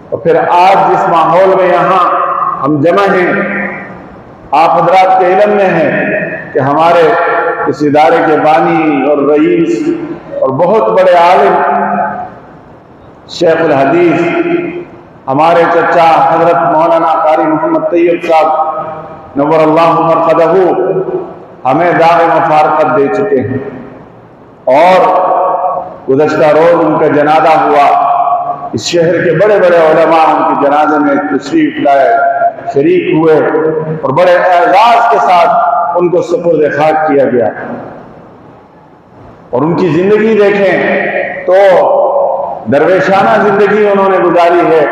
اور پھر آج جس ماحول میں یہاں ہم جمع ہیں، آپ حضرات کے علم میں ہیں کہ ہمارے اس ادارے کے بانی اور رئیس اور بہت بڑے عالم شیخ الحدیث ہمارے چچا حضرت مولانا قاری محمد طیب صاحب نور اللہ مرقدہ ہمیں داغ مفارقت دے چکے ہیں، اور گزشتہ روز ان کا جنازہ ہوا۔ اس شہر کے بڑے بڑے علماء ان کے جنازے میں تشریف لائے، شریک ہوئے، اور بڑے اعزاز کے ساتھ ان کو سپرد خاک کیا گیا۔ اور ان کی زندگی دیکھیں تو درویشانہ زندگی انہوں نے گزاری ہے،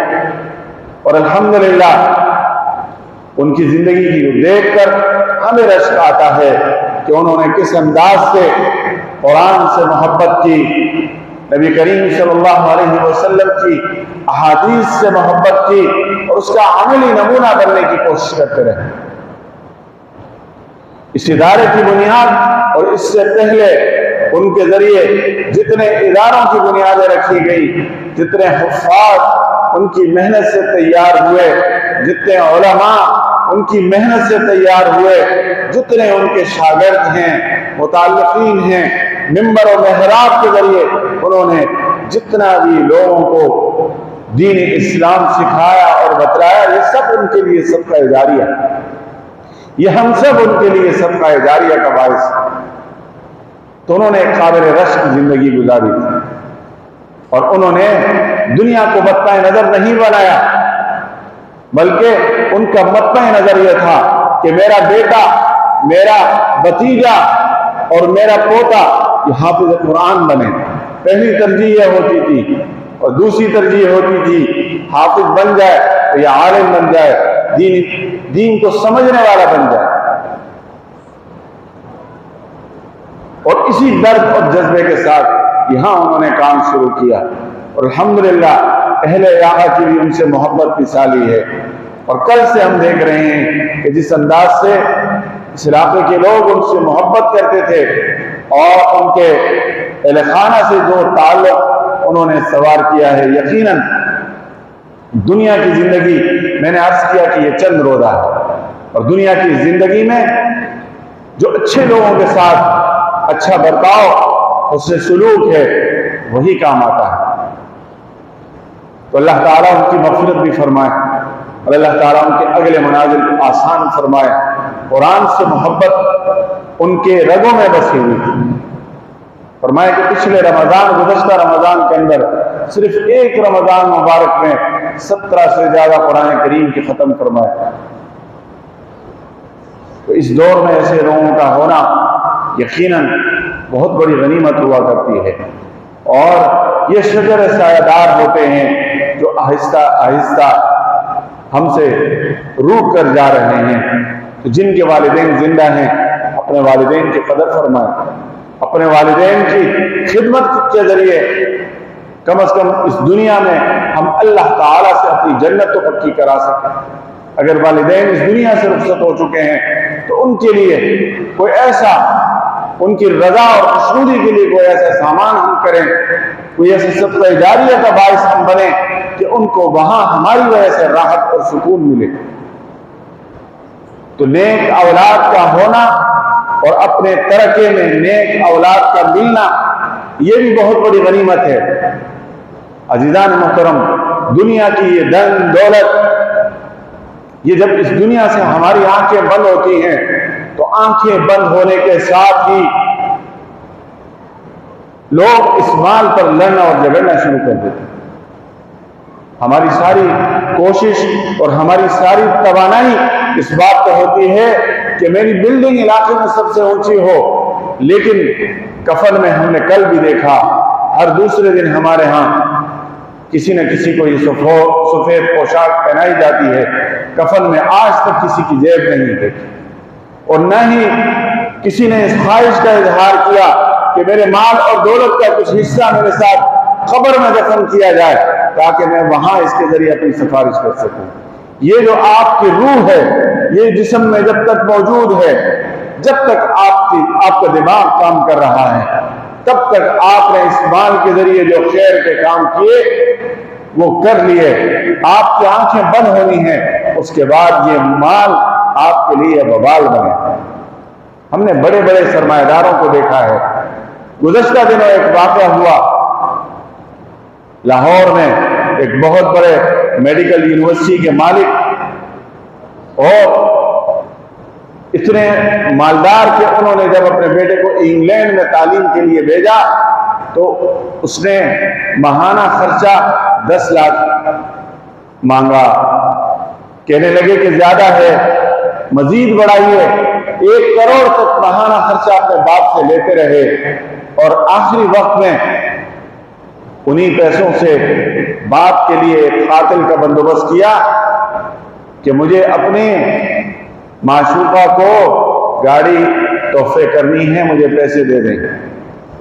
اور الحمدللہ ان کی زندگی کی دیکھ کر ہمیں رشک آتا ہے کہ انہوں نے کس انداز سے قرآن سے محبت کی، نبی کریم صلی اللہ علیہ وسلم کی احادیث سے محبت کی، اور اس کا عملی نمونہ بننے کی کوشش کرتے رہے۔ اس ادارے کی بنیاد اور اس سے پہلے ان کے ذریعے جتنے اداروں کی بنیادیں رکھی گئی، جتنے حفاظ ان کی محنت سے تیار ہوئے، جتنے علماء ان کی محنت سے تیار ہوئے، جتنے ان کے شاگرد ہیں، متعلقین ہیں، منبر و محراب کے ذریعے انہوں نے جتنا بھی لوگوں کو دین اسلام سکھایا اور بتلایا، یہ سب ان کے لیے صدقہ جاریہ، یہ ہم سب ان کے لیے صدقہ جاریہ کا باعث۔ تو انہوں نے ایک قابل رشک زندگی گزاری تھی، اور انہوں نے دنیا کو مطمع نظر نہیں بنایا، بلکہ ان کا مطمع نظر یہ تھا کہ میرا بیٹا، میرا بھتیجا اور میرا پوتا یہ حافظ قرآن بنے۔ پہلی ترجیح یہ ہوتی تھی، اور دوسری ترجیح ہوتی تھی حافظ بن جائے تو یہ عالم بن جائے، دین کو سمجھنے والا بن جائے۔ اور اسی درد اور جذبے کے ساتھ یہاں انہوں نے کام شروع کیا، اور الحمدللہ اہل علاقہ کی بھی ان سے محبت مثالی ہے۔ اور کل سے ہم دیکھ رہے ہیں کہ جس انداز سے اس علاقے کے لوگ ان سے محبت کرتے تھے، اور ان کے اہل خانہ سے جو تعلق انہوں نے سوار کیا ہے، یقیناً دنیا کی زندگی، میں نے عرض کیا کہ یہ چند روزہ ہے، اور دنیا کی زندگی میں جو اچھے لوگوں کے ساتھ اچھا برتاؤ، اس سے سلوک ہے، وہی کام آتا ہے۔ تو اللہ تعالیٰ ان کی مغفرت بھی فرمائے، اور اللہ تعالیٰ ان کے اگلے منازل کو آسان فرمائے۔ قرآن سے محبت ان کے رگوں میں بسی ہوئی تھی۔ فرمائے کہ پچھلے رمضان، گزشتہ رمضان کے اندر صرف ایک رمضان مبارک میں 17 سے زیادہ قرآن کریم کے ختم فرمائے۔ تو اس دور میں ایسے لوگوں کا ہونا یقیناً بہت بڑی غنیمت ہوا کرتی ہے، اور یہ شجر سایہ دار ہوتے ہیں جو آہستہ آہستہ ہم سے روٹ کر جا رہے ہیں۔ تو جن کے والدین زندہ ہیں، اپنے والدین کی قدر فرمائیں، اپنے والدین کی خدمت کے ذریعے کم از کم اس دنیا میں ہم اللہ تعالیٰ سے اپنی جنت تو پکی کرا سکیں۔ اگر والدین اس دنیا سے رخصت ہو چکے ہیں تو ان کے لیے کوئی ایسا، ان کی رضا اور خوشنودی کے لیے کوئی ایسا سامان ہم کریں، کوئی ایسا صدقہ جاریہ کا باعث ہم بنیں کہ ان کو وہاں ہماری وجہ سے راحت اور سکون ملے۔ تو نیک اولاد کا ہونا اور اپنے ترکے میں نیک اولاد کا ملنا، یہ بھی بہت بڑی غنیمت ہے۔ عزیزان محترم، دنیا کی یہ دھن دولت، یہ جب اس دنیا سے ہماری آنکھیں بند ہوتی ہیں تو آنکھیں بند ہونے کے ساتھ ہی لوگ اس مال پر لڑنا اور جھگڑنا شروع کر دیتے ہیں۔ ہماری ساری کوشش اور ہماری ساری توانائی اس بات پہ ہوتی ہے کہ میری بلڈنگ علاقے میں سب سے اونچی ہو، لیکن کفن میں ہم نے کل بھی دیکھا، ہر دوسرے دن ہمارے ہاں کسی نہ کسی کو یہ سفید پوشاک پہنائی جاتی ہے، کفن میں آج تک کسی کی جیب نہیں دیکھی، اور نہ ہی کسی نے اس خواہش کا اظہار کیا کہ میرے مال اور دولت کا کچھ حصہ میرے ساتھ قبر میں دفن کیا جائے تاکہ میں وہاں اس کے ذریعے اپنی سفارش کر سکوں۔ یہ جو آپ کی روح ہے، یہ جسم میں جب تک موجود ہے، جب تک آپ کا دماغ کام کر رہا ہے، تب تک آپ نے اس مال کے ذریعے جو خیر کے کام کیے، وہ کر لیے، آپ کی آنکھیں بند ہونی ہیں، اس کے بعد یہ مال آپ کے لیے وبال بنے۔ ہم نے بڑے بڑے سرمایہ داروں کو دیکھا ہے۔ گزشتہ دنوں ایک واقعہ ہوا لاہور میں، ایک بہت بڑے میڈیکل یونیورسٹی کے مالک اور اتنے مالدار کہ انہوں نے جب اپنے بیٹے کو انگلینڈ میں تعلیم کے لیے بھیجا تو اس نے ماہانہ خرچہ 10 لاکھ مانگا، کہنے لگے کہ زیادہ ہے، مزید بڑھائیے، 1 کروڑ تک ماہانہ خرچہ اپنے باپ سے لیتے رہے، اور آخری وقت میں انہی پیسوں سے باپ کے لیے ایک قاتل کا بندوبست کیا کہ مجھے اپنے معشوقہ کو گاڑی تحفے کرنی ہے، مجھے پیسے دے دیں۔